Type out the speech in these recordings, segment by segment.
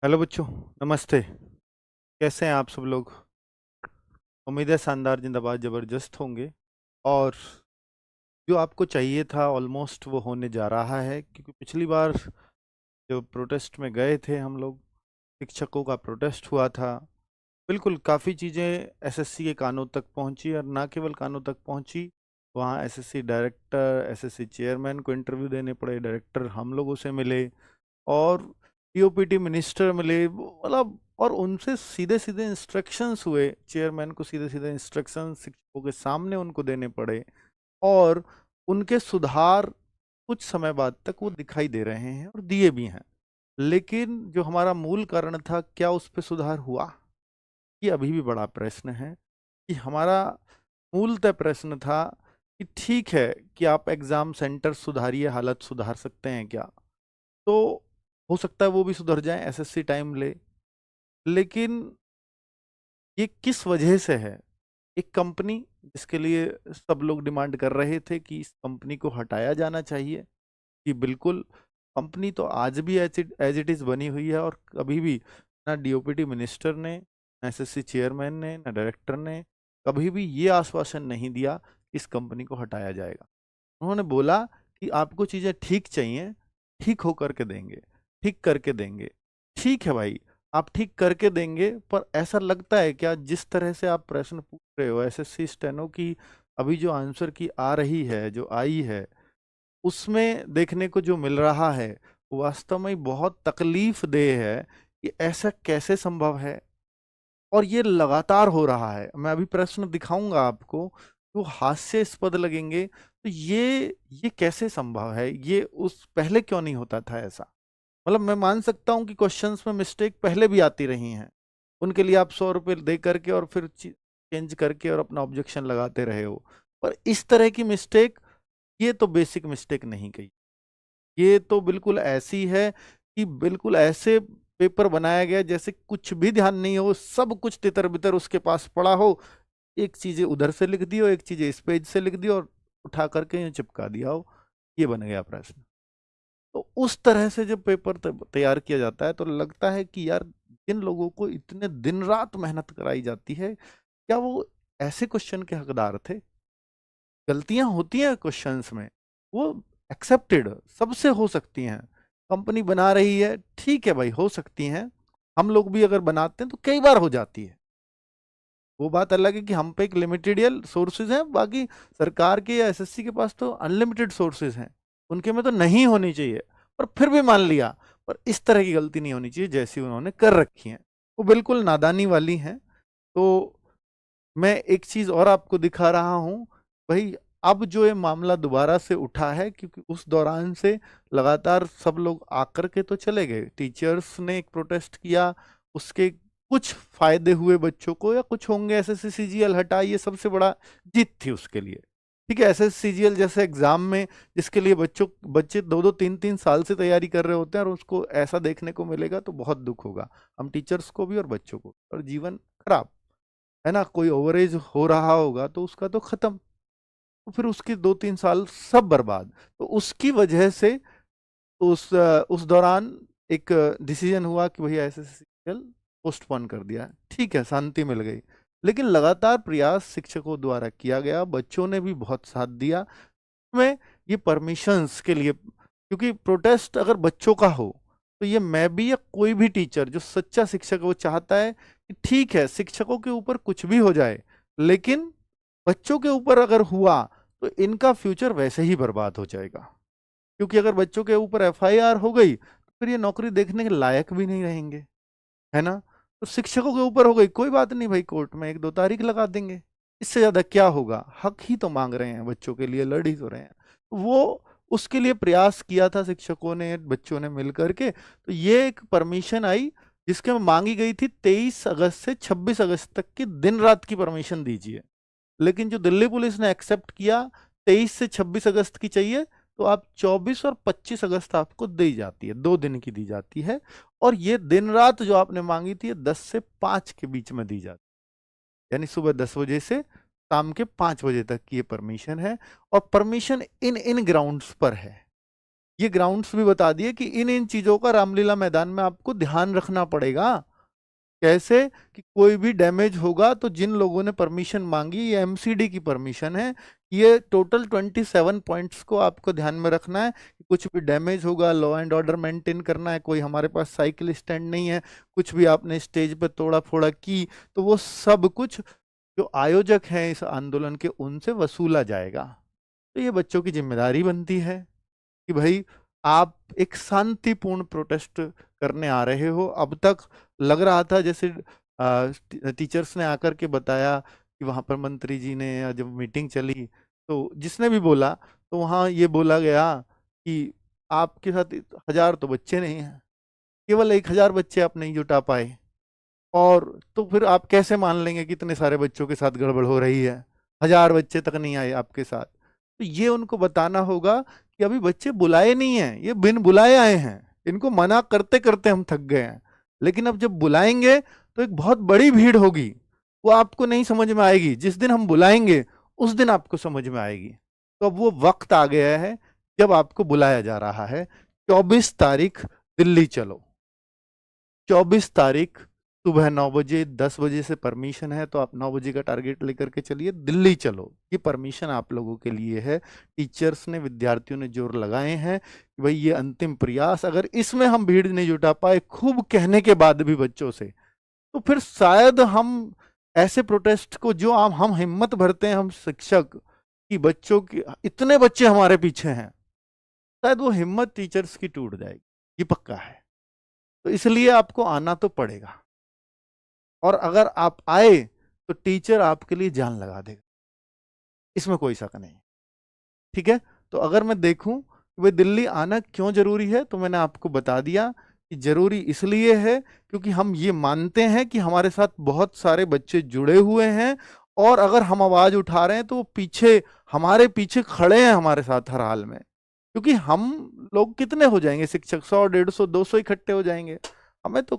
Hello बच्चों। नमस्ते। कैसे हैं आप सब लोग? उम्मीद है शानदार जिंदाबाद ज़बरदस्त होंगे। और जो आपको चाहिए था ऑलमोस्ट वो होने जा रहा है, क्योंकि पिछली बार जो प्रोटेस्ट में गए थे हम लोग, शिक्षकों का प्रोटेस्ट हुआ था। बिल्कुल काफ़ी चीज़ें एसएससी के कानों तक पहुंची, और ना केवल कानों तक पहुंची, वहाँ एसएससी डायरेक्टर, एसएससी चेयरमैन को इंटरव्यू देने पड़े, डायरेक्टर हम लोगों से मिले, और पीओपीटी मिनिस्टर मिले, मतलब और उनसे सीधे सीधे इंस्ट्रक्शंस हुए, चेयरमैन को सीधे सीधे इंस्ट्रक्शंस शिक्षकों के सामने उनको देने पड़े। और उनके सुधार कुछ समय बाद तक वो दिखाई दे रहे हैं और दिए भी हैं। लेकिन जो हमारा मूल कारण था, क्या उस पर सुधार हुआ? ये अभी भी बड़ा प्रश्न है। कि हमारा मूलतः प्रश्न था कि ठीक है कि आप एग्जाम सेंटर सुधारिए, हालत सुधार सकते हैं क्या? तो हो सकता है वो भी सुधर जाए, एसएससी टाइम ले। लेकिन ये किस वजह से है? एक कंपनी जिसके लिए सब लोग डिमांड कर रहे थे कि इस कंपनी को हटाया जाना चाहिए, कि बिल्कुल कंपनी तो आज भी एज इट इज बनी हुई है, और कभी भी ना डीओपीटी मिनिस्टर ने, ना एसएससी चेयरमैन ने, ना डायरेक्टर ने कभी भी ये आश्वासन नहीं दिया कि इस कंपनी को हटाया जाएगा। उन्होंने बोला कि आपको चीज़ें ठीक चाहिए, ठीक हो करके देंगे, ठीक करके देंगे। ठीक है भाई, आप ठीक करके देंगे, पर ऐसा लगता है क्या जिस तरह से आप प्रश्न पूछ रहे हो एसएससी स्टेनो की, अभी जो आंसर की आ रही है, जो आई है, उसमें देखने को जो मिल रहा है, वो वास्तव में बहुत तकलीफ देह है कि ऐसा कैसे संभव है। और ये लगातार हो रहा है। मैं अभी प्रश्न दिखाऊंगा आपको, वो हास्यास्पद लगेंगे। तो ये कैसे संभव है? ये उस पहले क्यों नहीं होता था ऐसा? मतलब मैं मान सकता हूँ कि क्वेश्चंस में मिस्टेक पहले भी आती रही हैं, उनके लिए आप 100 रुपये दे करके और फिर चेंज करके और अपना ऑब्जेक्शन लगाते रहे हो। पर इस तरह की मिस्टेक, ये तो बेसिक मिस्टेक नहीं कही। ये तो बिल्कुल ऐसी है कि बिल्कुल ऐसे पेपर बनाया गया जैसे कुछ भी ध्यान नहीं हो, सब कुछ तितर बितर उसके पास पड़ा हो। एक चीजें उधर से लिख दी हो, एक चीजें इस पेज से लिख दी और उठा करके यूं चिपका दिया हो। ये बन गया प्रश्न। तो उस तरह से जब पेपर तैयार किया जाता है, तो लगता है कि यार, जिन लोगों को इतने दिन रात मेहनत कराई जाती है, क्या वो ऐसे क्वेश्चन के हकदार थे? गलतियां होती हैं क्वेश्चंस में, वो एक्सेप्टेड, सबसे हो सकती हैं। कंपनी बना रही है, ठीक है भाई, हो सकती हैं। हम लोग भी अगर बनाते हैं तो कई बार हो जाती है। वो बात अलग है कि हम पे एक लिमिटेड सोर्सेज हैं, बाकी सरकार के या एसएससी के पास तो अनलिमिटेड सोर्सेज हैं। उनके में तो नहीं होनी चाहिए, पर फिर भी मान लिया। पर इस तरह की गलती नहीं होनी चाहिए जैसी उन्होंने कर रखी है। वो बिल्कुल नादानी वाली हैं। तो मैं एक चीज और आपको दिखा रहा हूं भाई। अब जो ये मामला दोबारा से उठा है, क्योंकि उस दौरान से लगातार सब लोग आकर के तो चले गए, टीचर्स ने एक प्रोटेस्ट किया, उसके कुछ फायदे हुए बच्चों को, या कुछ होंगे, एसएससी सीजीएल हटा, ये सबसे बड़ा जीत थी उसके लिए। ठीक है, एसएससी सीजीएल जैसे एग्जाम में, जिसके लिए बच्चे 2-2 3-3 साल से तैयारी कर रहे होते हैं, और उसको ऐसा देखने को मिलेगा तो बहुत दुख होगा, हम टीचर्स को भी और बच्चों को, और जीवन खराब, है ना? कोई ओवरेज हो रहा होगा तो उसका तो खत्म, तो फिर उसके 2-3 साल सब बर्बाद। तो उसकी वजह से उस दौरान एक डिसीजन हुआ कि भैया एसएससीएल पोस्टपोन कर दिया। ठीक है, शांति मिल गई। लेकिन लगातार प्रयास शिक्षकों द्वारा किया गया, बच्चों ने भी बहुत साथ दिया में, ये परमिशंस के लिए, क्योंकि प्रोटेस्ट अगर बच्चों का हो, तो ये मैं भी या कोई भी टीचर जो सच्चा शिक्षक है, वो चाहता है कि ठीक है, शिक्षकों के ऊपर कुछ भी हो जाए, लेकिन बच्चों के ऊपर अगर हुआ तो इनका फ्यूचर वैसे ही बर्बाद हो जाएगा। क्योंकि अगर बच्चों के ऊपर एफआईआर हो गई तो फिर ये नौकरी देखने के लायक भी नहीं रहेंगे, है ना? तो शिक्षकों के ऊपर हो गई, कोई बात नहीं भाई, कोर्ट में 1-2 तारीख लगा देंगे, इससे ज्यादा क्या होगा? हक ही तो मांग रहे हैं, बच्चों के लिए लड़ ही तो रहे हैं। वो उसके लिए प्रयास किया था शिक्षकों ने, बच्चों ने मिल करके, तो ये एक परमिशन आई, जिसके में मांगी गई थी 23 अगस्त से 26 अगस्त तक की दिन रात की परमिशन दीजिए। लेकिन जो दिल्ली पुलिस ने एक्सेप्ट किया, 23 से 26 अगस्त की चाहिए, तो आप 24 और 25 अगस्त आपको दी जाती है, 2 दिन की दी जाती है। और ये दिन रात जो आपने मांगी थी, 10 से 5 के बीच में दी जाती है, यानी सुबह 10 बजे से शाम के 5 बजे तक की ये परमिशन है। और परमिशन इन इन ग्राउंड्स पर है, ये ग्राउंड्स भी बता दिए कि इन इन चीजों का रामलीला मैदान में आपको ध्यान रखना पड़ेगा। कैसे कि कोई भी डैमेज होगा तो जिन लोगों ने परमिशन मांगी, ये एमसीडी की परमिशन है, ये टोटल 27 पॉइंट्स को आपको ध्यान में रखना है कि कुछ भी डैमेज होगा, लॉ एंड ऑर्डर मेंटेन करना है, कोई हमारे पास साइकिल स्टैंड नहीं है, कुछ भी आपने स्टेज पे तोड़ा फोड़ा की तो वो सब कुछ जो आयोजक हैं इस आंदोलन के उनसे वसूला जाएगा। तो ये बच्चों की जिम्मेदारी बनती है कि भाई आप एक शांतिपूर्ण प्रोटेस्ट करने आ रहे हो। अब तक लग रहा था जैसे टीचर्स ने आकर के बताया कि वहां पर मंत्री जी ने जब मीटिंग चली तो जिसने भी बोला तो वहां ये बोला गया कि आपके साथ 1000 तो बच्चे नहीं हैं, केवल 1000 बच्चे आप नहीं जुटा पाए, और तो फिर आप कैसे मान लेंगे कि इतने सारे बच्चों के साथ गड़बड़ हो रही है, 1000 बच्चे तक नहीं आए आपके साथ। तो ये उनको बताना होगा कि अभी बच्चे बुलाए नहीं हैं, ये बिन बुलाए आए हैं, इनको मना करते करते हम थक गए हैं, लेकिन अब जब बुलाएंगे तो एक बहुत बड़ी भीड़ होगी, वो आपको नहीं समझ में आएगी, जिस दिन हम बुलाएंगे उस दिन आपको समझ में आएगी। तो अब वो वक्त आ गया है जब आपको बुलाया जा रहा है। 24 तारीख दिल्ली चलो, 24 तारीख सुबह 9 बजे, 10 बजे से परमिशन है तो आप 9 बजे का टारगेट लेकर के चलिए, दिल्ली चलो। ये परमिशन आप लोगों के लिए है। टीचर्स ने, विद्यार्थियों ने जोर लगाए हैं कि भाई ये अंतिम प्रयास, अगर इसमें हम भीड़ नहीं जुटा पाए खूब कहने के बाद भी बच्चों से, तो फिर शायद हम ऐसे प्रोटेस्ट को जो हम हिम्मत भरते हैं हम शिक्षक कि बच्चों की, इतने बच्चे हमारे पीछे हैं, शायद वो हिम्मत टीचर्स की टूट जाएगी, ये पक्का है। तो इसलिए आपको आना तो पड़ेगा, और अगर आप आए तो टीचर आपके लिए जान लगा देगा, इसमें कोई शक नहीं। ठीक है, तो अगर मैं देखूं कि भाई दिल्ली आना क्यों जरूरी है, तो मैंने आपको बता दिया कि जरूरी इसलिए है क्योंकि हम ये मानते हैं कि हमारे साथ बहुत सारे बच्चे जुड़े हुए हैं, और अगर हम आवाज उठा रहे हैं तो वो पीछे, हमारे पीछे खड़े हैं हमारे साथ हर हाल में। क्योंकि हम लोग कितने हो जाएंगे शिक्षक, 100, 150, 200 इकट्ठे हो जाएंगे, हमें तो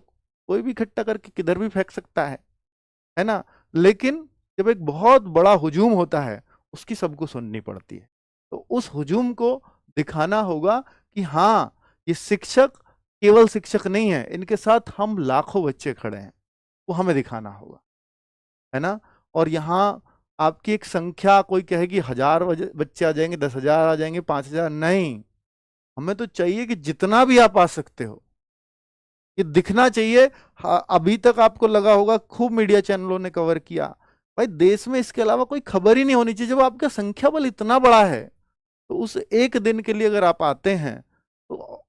कोई भी इकट्ठा करके किधर भी फेंक सकता है ना। लेकिन जब एक बहुत बड़ा हुजूम होता है उसकी सबको सुननी पड़ती है, तो उस हुजूम को दिखाना होगा कि हाँ, ये शिक्षक केवल शिक्षक नहीं है, इनके साथ हम लाखों बच्चे खड़े हैं, वो हमें दिखाना होगा, है ना। और यहाँ आपकी एक संख्या, कोई कहेगी 1000 बच्चे आ जाएंगे, 10,000 आ जाएंगे, 5,000, नहीं, हमें तो चाहिए कि जितना भी आप आ सकते हो, ये दिखना चाहिए। हाँ, अभी तक आपको लगा होगा खूब मीडिया चैनलों ने कवर किया, भाई देश में इसके अलावा कोई खबर ही नहीं होनी चाहिए। जब आपका संख्या बल इतना बड़ा है तो उस एक दिन के लिए अगर आप आते हैं तो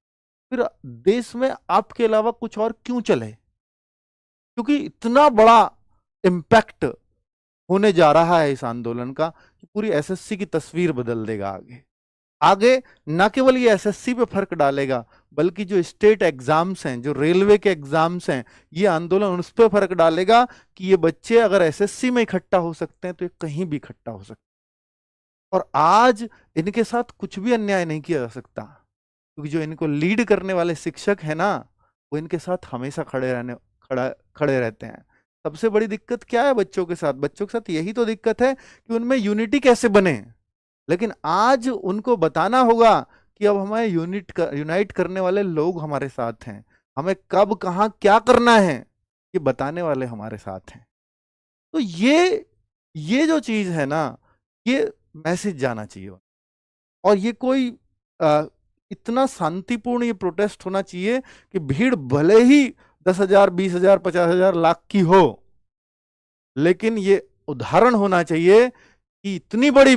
फिर देश में आपके अलावा कुछ और क्यों चले, क्योंकि इतना बड़ा इम्पैक्ट होने जा रहा है इस आंदोलन का कि पूरी एसएससी की तस्वीर बदल देगा आगे। आगे ना केवल ये एसएससी पे फर्क डालेगा, बल्कि जो स्टेट एग्जाम्स हैं, जो रेलवे के एग्जाम्स हैं, ये आंदोलन उस पर फर्क डालेगा कि ये बच्चे अगर एसएससी में इकट्ठा हो सकते हैं तो ये कहीं भी इकट्ठा हो सकते हैं। और आज इनके साथ कुछ भी अन्याय नहीं किया जा सकता, क्योंकि जो इनको लीड करने वाले शिक्षक है ना, वो इनके साथ हमेशा खड़े रहते हैं। सबसे बड़ी दिक्कत क्या है बच्चों के साथ? बच्चों के साथ यही तो दिक्कत है कि उनमें यूनिटी कैसे बने। लेकिन आज उनको बताना होगा कि अब हमें यूनाइट करने वाले लोग हमारे साथ हैं, हमें कब कहाँ क्या करना है ये बताने वाले हमारे साथ हैं। तो ये जो चीज है ना, ये मैसेज जाना चाहिए। और ये कोई इतना शांतिपूर्ण ये प्रोटेस्ट होना चाहिए कि भीड़ भले ही 10,000, 20,000, 50,000, लाख की हो, लेकिन ये उदाहरण होना चाहिए कि इतनी बड़ी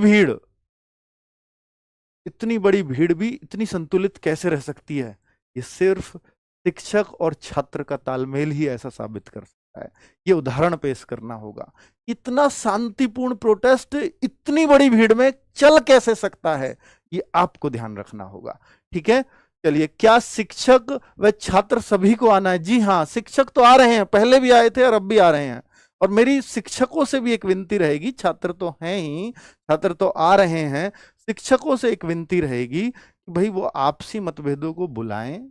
भीड़ भी इतनी संतुलित कैसे रह सकती है। ये सिर्फ शिक्षक और छात्र का तालमेल ही ऐसा साबित कर सकता है। ये उदाहरण पेश करना होगा। इतना शांतिपूर्ण प्रोटेस्ट इतनी बड़ी भीड़ में चल कैसे सकता है, ये आपको ध्यान रखना होगा। ठीक है, चलिए, क्या शिक्षक व छात्र सभी को आना है? जी हाँ, शिक्षक तो आ रहे हैं, पहले भी आए थे और अब भी आ रहे हैं। और मेरी शिक्षकों से भी एक विनती रहेगी, छात्र तो हैं ही, छात्र तो आ रहे हैं, शिक्षकों से एक विनती रहेगी कि भाई वो आपसी मतभेदों को बुलाएं।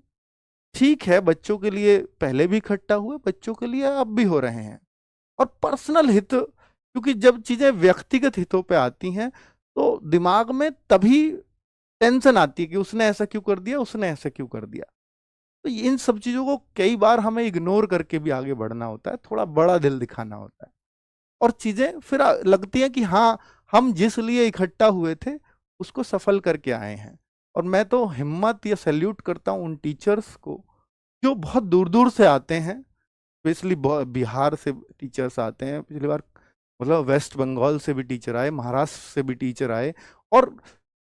ठीक है, बच्चों के लिए पहले भी इकट्ठा हुए, बच्चों के लिए अब भी हो रहे हैं। और पर्सनल हित, क्योंकि जब चीजें व्यक्तिगत हितों पे आती हैं तो दिमाग में तभी टेंशन आती है कि उसने ऐसा क्यों कर दिया, उसने ऐसा क्यों कर दिया। तो इन सब चीजों को कई बार हमें इग्नोर करके भी आगे बढ़ना होता है, थोड़ा बड़ा दिल दिखाना होता है, और चीजें फिर लगती है कि हाँ, हम जिस लिए इकट्ठा हुए थे उसको सफल करके आए हैं। और मैं तो हिम्मत या सैल्यूट करता हूँ उन टीचर्स को जो बहुत दूर दूर से आते हैं, स्पेशली बिहार से टीचर्स आते हैं, पिछली बार मतलब वेस्ट बंगाल से भी टीचर आए, महाराष्ट्र से भी टीचर आए। और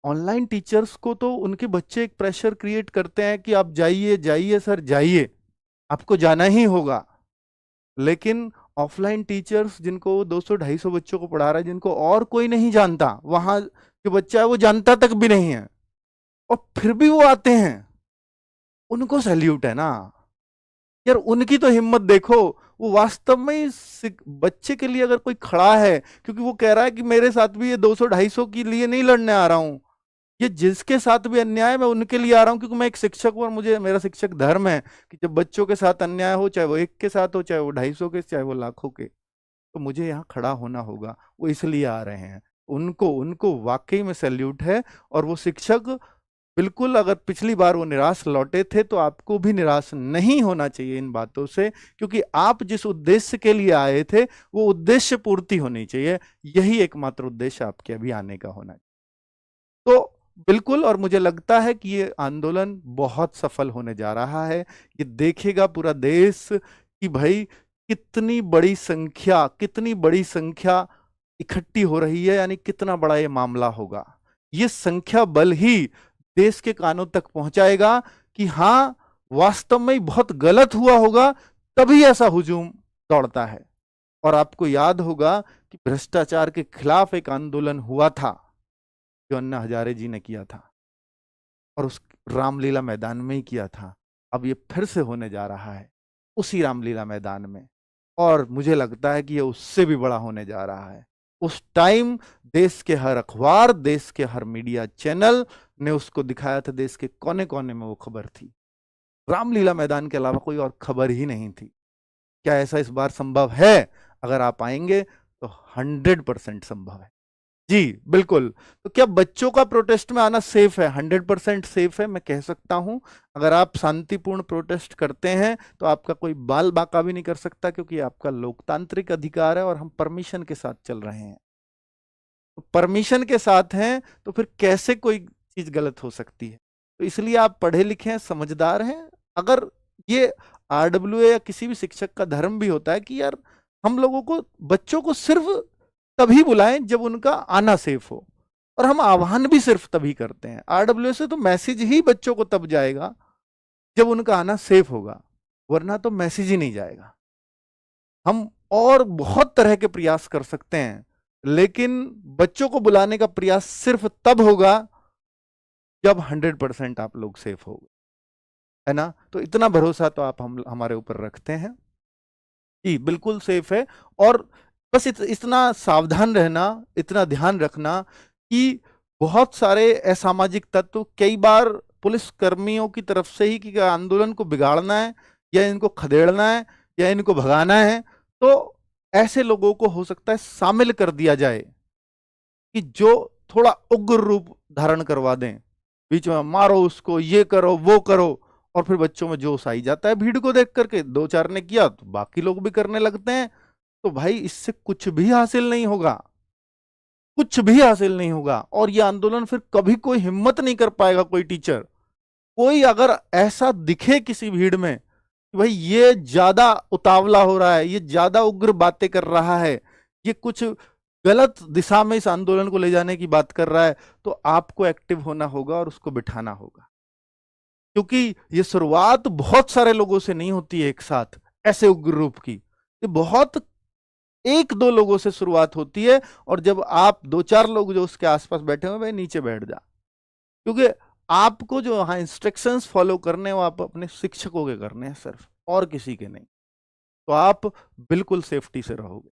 ऑनलाइन टीचर्स को तो उनके बच्चे एक प्रेशर क्रिएट करते हैं कि आप जाइए जाइए सर जाइए, आपको जाना ही होगा। लेकिन ऑफलाइन टीचर्स जिनको 200-250 बच्चों को पढ़ा रहा है, जिनको और कोई नहीं जानता, वहां जो बच्चा है वो जानता तक भी नहीं है, और फिर भी वो आते हैं, उनको सैल्यूट है ना यार। उनकी तो हिम्मत देखो, वो वास्तव में बच्चे के लिए अगर कोई खड़ा है, क्योंकि वो कह रहा है कि मेरे साथ भी ये 200-250 के लिए नहीं लड़ने आ रहा हूं, ये जिसके साथ भी अन्याय मैं उनके लिए आ रहा हूं, क्योंकि मैं एक शिक्षक हूं और मुझे मेरा शिक्षक धर्म है कि जब बच्चों के साथ अन्याय हो, चाहे वो एक के साथ हो, चाहे वो 250 के, चाहे वो लाखों के, तो मुझे यहाँ खड़ा होना होगा। वो इसलिए आ रहे हैं, उनको उनको वाकई में सैल्यूट है। और वो शिक्षक बिल्कुल, अगर पिछली बार वो निराश लौटे थे तो आपको भी निराश नहीं होना चाहिए इन बातों से, क्योंकि आप जिस उद्देश्य के लिए आए थे वो उद्देश्य पूर्ति होनी चाहिए। यही एकमात्र उद्देश्य आपके अभी आने का होना चाहिए। तो बिल्कुल, और मुझे लगता है कि ये आंदोलन बहुत सफल होने जा रहा है। ये देखेगा पूरा देश कि भाई कितनी बड़ी संख्या इकट्ठी हो रही है, यानी कितना बड़ा ये मामला होगा। ये संख्या बल ही देश के कानों तक पहुंचाएगा कि हाँ, वास्तव में बहुत गलत हुआ होगा, तभी ऐसा हुजूम दौड़ता है। और आपको याद होगा कि भ्रष्टाचार के खिलाफ एक आंदोलन हुआ था जो अन्ना हजारे जी ने किया था, और उस रामलीला मैदान में ही किया था। अब ये फिर से होने जा रहा है उसी रामलीला मैदान में, और मुझे लगता है कि ये उससे भी बड़ा होने जा रहा है। उस टाइम देश के हर अखबार, देश के हर मीडिया चैनल ने उसको दिखाया था, देश के कोने कोने में वो खबर थी। रामलीला मैदान के अलावा कोई और खबर ही नहीं थी। क्या ऐसा इस बार संभव है? अगर आप आएंगे तो 100% संभव है। जी बिल्कुल। तो क्या बच्चों का प्रोटेस्ट में आना सेफ है? 100% सेफ है, मैं कह सकता हूं। अगर आप शांतिपूर्ण प्रोटेस्ट करते हैं तो आपका कोई बाल बाका भी नहीं कर सकता, क्योंकि आपका लोकतांत्रिक अधिकार है और हम परमिशन के साथ चल रहे हैं। तो परमिशन के साथ हैं तो फिर कैसे कोई चीज गलत हो सकती है? तो इसलिए आप पढ़े लिखे हैं, समझदार हैं। अगर ये आरडब्ल्यूए या किसी भी शिक्षक का धर्म भी होता है कि यार हम लोगों को, बच्चों को सिर्फ तभी बुलाएं जब उनका आना सेफ हो, और हम आह्वान भी सिर्फ तभी करते हैं। आरडब्ल्यूए से तो मैसेज ही बच्चों को तब जाएगा जब उनका आना सेफ होगा, वरना तो मैसेज ही नहीं जाएगा। हम और बहुत तरह के प्रयास कर सकते हैं, लेकिन बच्चों को बुलाने का प्रयास सिर्फ तब होगा जब 100% आप लोग सेफ हो, है ना? तो इतना भरोसा तो आप हमारे ऊपर रखते हैं। जी बिल्कुल सेफ है। और बस इतना सावधान रहना, इतना ध्यान रखना कि बहुत सारे असामाजिक तत्व कई बार पुलिस कर्मियों की तरफ से ही, कि आंदोलन को बिगाड़ना है या इनको खदेड़ना है या इनको भगाना है, तो ऐसे लोगों को हो सकता है शामिल कर दिया जाए कि जो थोड़ा उग्र रूप धारण करवा दें, बीच में मारो उसको, ये करो वो करो, और फिर बच्चों में जोश आई जाता है भीड़ को देख करके। दो चार ने किया तो बाकी लोग भी करने लगते हैं। तो भाई इससे कुछ भी हासिल नहीं होगा, कुछ भी हासिल नहीं होगा। और ये आंदोलन फिर कभी कोई हिम्मत नहीं कर पाएगा, कोई टीचर, कोई अगर ऐसा दिखे किसी भीड़ में कि भाई ये ज्यादा उतावला हो रहा है, ये ज्यादा उग्र बातें कर रहा है, ये कुछ गलत दिशा में इस आंदोलन को ले जाने की बात कर रहा है, तो आपको एक्टिव होना होगा और उसको बिठाना होगा। क्योंकि ये शुरुआत बहुत सारे लोगों से नहीं होती है एक साथ ऐसे उग्र रूप की, ये बहुत एक दो लोगों से शुरुआत होती है। और जब आप दो चार लोग जो उसके आसपास बैठे हुए, भाई नीचे बैठ जा, क्योंकि आपको जो हाँ इंस्ट्रक्शंस फॉलो करने हैं वो आप अपने शिक्षकों के करने हैं सिर्फ, और किसी के नहीं। तो आप बिल्कुल सेफ्टी से रहोगे,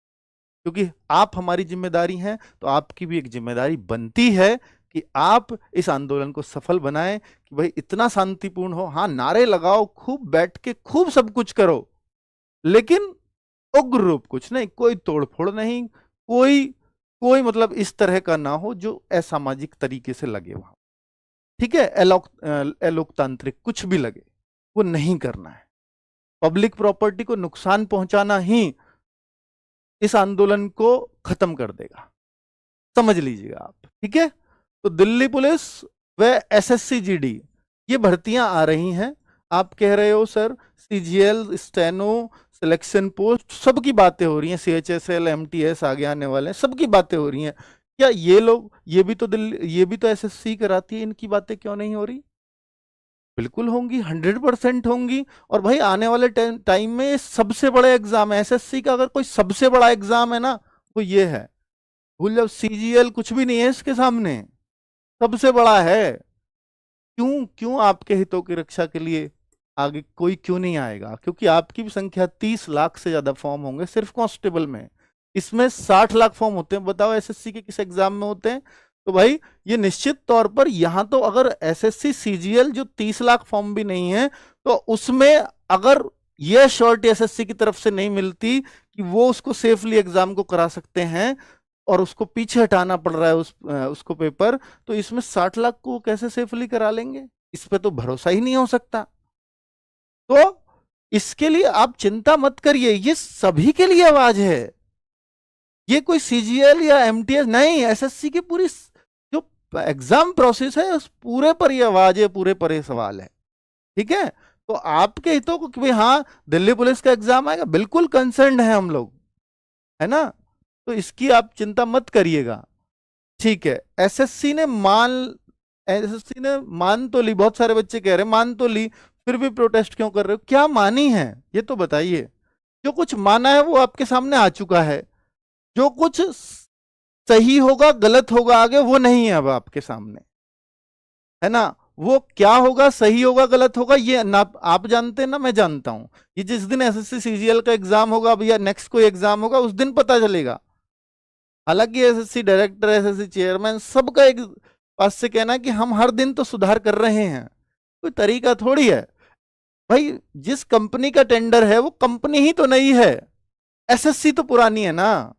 क्योंकि आप हमारी जिम्मेदारी हैं। तो आपकी भी एक जिम्मेदारी बनती है कि आप इस आंदोलन को सफल बनाएं, कि भाई इतना शांतिपूर्ण हो। हाँ, नारे लगाओ, खूब बैठ के खूब सब कुछ करो, लेकिन उग्र रूप कुछ नहीं, कोई तोड़फोड़ नहीं, कोई कोई मतलब इस तरह का ना हो जो असामाजिक तरीके से लगे वहां। ठीक है, अलोकतांत्रिक कुछ भी लगे, वो नहीं करना है। पब्लिक प्रॉपर्टी को नुकसान पहुंचाना ही इस आंदोलन को खत्म कर देगा, समझ लीजिएगा आप। ठीक है, तो दिल्ली पुलिस व एसएससी जीडी ये भर्तियां आ रही हैं। आप कह रहे हो sir CGL, steno, selection post, सबकी बातें हो रही हैं, सीएचएसएल, एमटीएस आगे आने वाले हैं, सबकी बातें हो रही हैं। क्या ये लोग, ये भी तो दिल्ली, ये भी तो एसएससी कराती है, इनकी बातें क्यों नहीं हो रही? बिल्कुल होंगी, 100% होंगी। और भाई आने वाले टाइम में सबसे बड़ा एग्जाम है एसएससी का, अगर कोई सबसे बड़ा एग्जाम है ना वो ये है। भूल जाओ, सीजीएल कुछ भी नहीं है इसके सामने, सबसे बड़ा है। क्यों क्यों आपके हितों की रक्षा के लिए आगे कोई क्यों नहीं आएगा? क्योंकि आपकी भी संख्या 30 लाख से ज्यादा फॉर्म होंगे सिर्फ कांस्टेबल में, इसमें 60 लाख फॉर्म होते हैं। बताओ एसएससी के किस एग्जाम में होते हैं? तो भाई ये निश्चित तौर पर यहां तो अगर एसएससी सीजीएल जो 30 लाख फॉर्म भी नहीं है, तो उसमें अगर यह श्योरिटी एसएससी की तरफ से नहीं मिलती कि वो उसको सेफली एग्जाम को करा सकते हैं और उसको पीछे हटाना पड़ रहा है उसको पेपर, तो इसमें 60 लाख को कैसे सेफली करा लेंगे? इस पे तो भरोसा ही नहीं हो सकता। तो इसके लिए आप चिंता मत करिए, ये सभी के लिए आवाज है, ये कोई सीजीएल या एमटीएस नहीं, एसएससी की पूरी जो एग्जाम प्रोसेस है उस पूरे पर ये आवाज है, पूरे पर ये सवाल है। ठीक है, तो आपके हितों को कि भाई हाँ दिल्ली पुलिस का एग्जाम आएगा, बिल्कुल कंसर्न्ड है हम लोग, है ना, तो इसकी आप चिंता मत करिएगा। ठीक है, एसएससी ने मान तो ली, बहुत सारे बच्चे कह रहे हैं मान तो ली, फिर भी प्रोटेस्ट क्यों कर रहे हो? क्या मानी है ये तो बताइए। जो कुछ माना है वो आपके सामने आ चुका है, जो कुछ सही होगा गलत होगा आगे वो नहीं है अब आपके सामने, है ना। वो क्या होगा, सही होगा गलत होगा, ये ना आप जानते हैं ना मैं जानता हूं। ये जिस दिन एसएससी सीजीएल का एग्जाम होगा या नेक्स्ट कोई एग्जाम होगा उस दिन पता चलेगा। हालांकि एसएससी डायरेक्टर, एसएससी चेयरमैन, सबका एक पास से कहना है कि हम हर दिन तो सुधार कर रहे हैं, कोई तरीका थोड़ी है भाई। जिस कंपनी का टेंडर है वो कंपनी ही तो नहीं है, एसएससी तो पुरानी है ना।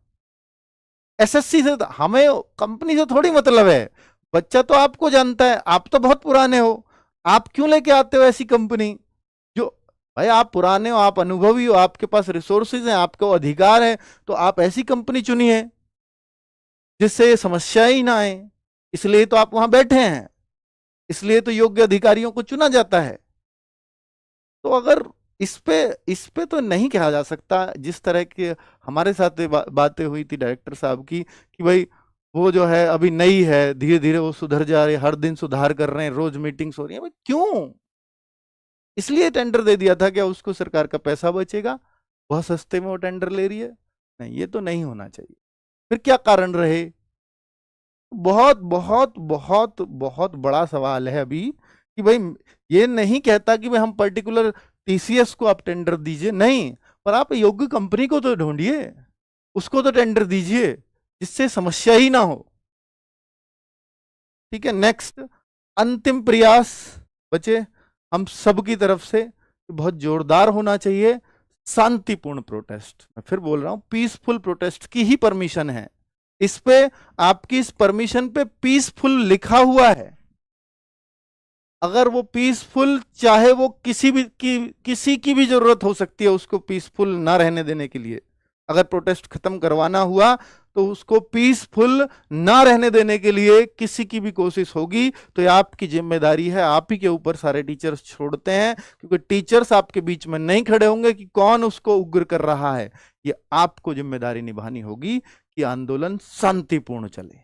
एसएससी से हमें कंपनी से थोड़ी मतलब है, बच्चा तो आपको जानता है, आप तो बहुत पुराने हो, आप क्यों लेके आते हो ऐसी कंपनी जो, भाई आप पुराने हो, आप अनुभवी हो, आपके पास रिसोर्सेज हैं, आपको अधिकार है, तो आप ऐसी कंपनी चुनिए जिससे समस्या ही ना आए। इसलिए तो आप वहां बैठे हैं, इसलिए तो योग्य अधिकारियों को चुना जाता है। तो अगर इस पे तो नहीं कहा जा सकता, जिस तरह के हमारे साथ बातें हुई थी डायरेक्टर साहब की कि भाई वो जो है अभी नई है, धीरे धीरे वो सुधर जा रही है, हर दिन सुधार कर रहे हैं, रोज मीटिंग्स हो रही है। भाई क्यों? इसलिए टेंडर दे दिया था, क्या उसको सरकार का पैसा बचेगा? बहुत सस्ते में वो टेंडर ले रही है? नहीं, ये तो नहीं होना चाहिए। फिर क्या कारण रहे? बहुत बहुत बहुत बहुत बड़ा सवाल है अभी कि भाई ये नहीं कहता कि भाई हम पर्टिकुलर टीसीएस को आप टेंडर दीजिए, नहीं, पर आप योग्य कंपनी को तो ढूंढिए, उसको तो टेंडर दीजिए जिससे समस्या ही ना हो। ठीक है, नेक्स्ट, अंतिम प्रयास बचे हम सब की तरफ से, बहुत जोरदार होना चाहिए। शांतिपूर्ण प्रोटेस्ट, मैं फिर बोल रहा हूं, पीसफुल प्रोटेस्ट की ही परमिशन है इस पे, आपकी इस परमिशन पे पीसफुल लिखा हुआ है। अगर वो पीसफुल, चाहे वो किसी की भी जरूरत हो सकती है उसको पीसफुल ना रहने देने के लिए, अगर प्रोटेस्ट खत्म करवाना हुआ तो उसको पीसफुल ना रहने देने के लिए किसी की भी कोशिश होगी तो ये आपकी जिम्मेदारी है, आप ही के ऊपर सारे टीचर्स छोड़ते हैं, क्योंकि टीचर्स आपके बीच में नहीं खड़े होंगे कि कौन उसको उग्र कर रहा है। ये आपको जिम्मेदारी निभानी होगी कि आंदोलन शांतिपूर्ण चले,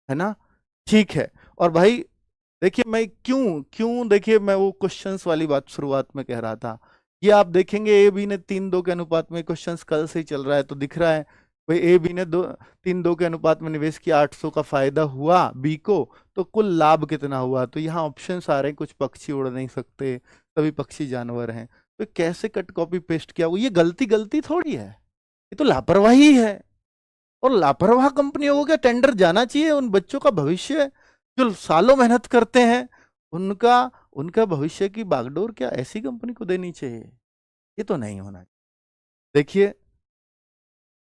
है ना। ठीक है, और भाई देखिए मैं देखिए मैं वो क्वेश्चंस वाली बात शुरुआत में कह रहा था, ये आप देखेंगे ए बी ने 3-2 के अनुपात में, क्वेश्चंस कल से ही चल रहा है तो दिख रहा है भाई ए बी ने 3-2 के अनुपात में निवेश किया, 800 का फायदा हुआ बी को, तो कुल लाभ कितना हुआ? तो यहाँ ऑप्शंस आ रहे हैं, कुछ पक्षी उड़ नहीं सकते, सभी पक्षी जानवर हैं, तो कैसे कट कॉपी पेस्ट किया? वो ये गलती थोड़ी है, ये तो लापरवाही है। और लापरवाह कंपनियों को क्या टेंडर जाना चाहिए? उन बच्चों का भविष्य जो सालों मेहनत करते हैं, उनका उनका भविष्य की बागडोर क्या ऐसी कंपनी को देनी चाहिए? ये तो नहीं होना। देखिए,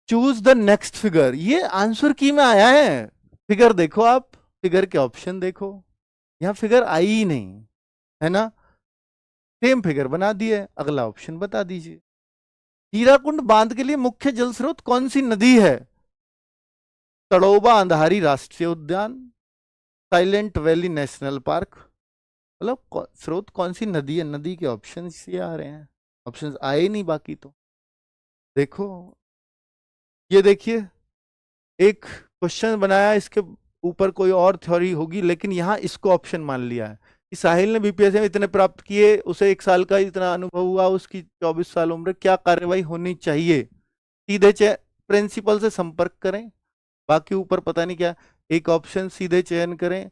चूज द नेक्स्ट फिगर, ये आंसर की में आया है, फिगर देखो आप, फिगर के ऑप्शन देखो, यहाँ फिगर आई ही नहीं है ना, सेम फिगर बना दिए। अगला ऑप्शन बता दीजिए, हीराकुंड बांध के लिए मुख्य जल स्रोत कौन सी नदी है? तड़ोबा अंधारी राष्ट्रीय उद्यान, साइलेंट वैली नेशनल पार्क, मतलब स्रोत कौन सी नदी है? नदी के ऑप्शन ये आ रहे हैं, ऑप्शन आए नहीं बाकी तो। देखो ये देखिए, एक क्वेश्चन बनाया, इसके ऊपर कोई और थ्योरी होगी, लेकिन यहाँ इसको ऑप्शन मान लिया है कि साहिल ने बीपीएससी में इतने प्राप्त किए, उसे 1 साल का इतना अनुभव हुआ, उसकी 24 साल उम्र, क्या कार्यवाही होनी चाहिए? सीधे प्रिंसिपल से संपर्क करें, बाकी ऊपर पता नहीं क्या, एक ऑप्शन सीधे चयन करें,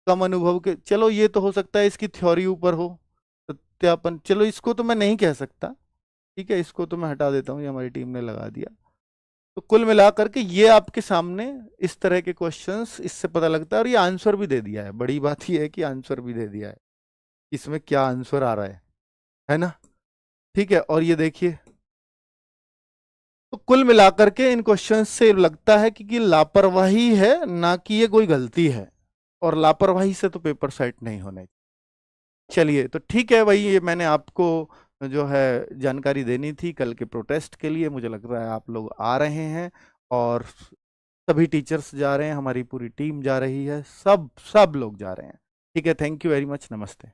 कम अनुभव के, चलो ये तो हो सकता है इसकी थ्योरी ऊपर हो, सत्यापन, चलो इसको तो मैं नहीं कह सकता, ठीक है, इसको तो मैं हटा देता हूँ, ये हमारी टीम ने लगा दिया। तो कुल मिलाकर के ये आपके सामने इस तरह के क्वेश्चंस, इससे पता लगता है, और ये आंसर भी दे दिया है, बड़ी बात ये है कि आंसर भी दे दिया है, इसमें क्या आंसर आ रहा है ना, ठीक है। और ये देखिए, तो कुल मिलाकर के इन क्वेश्चंस से लगता है कि लापरवाही है, ना कि ये कोई गलती है, और लापरवाही से तो पेपर सेट नहीं होने। चलिए तो ठीक है भाई, ये मैंने आपको जो है जानकारी देनी थी कल के प्रोटेस्ट के लिए। मुझे लग रहा है आप लोग आ रहे हैं, और सभी टीचर्स जा रहे हैं, हमारी पूरी टीम जा रही है, सब लोग जा रहे हैं। ठीक है, थैंक यू वेरी मच, नमस्ते।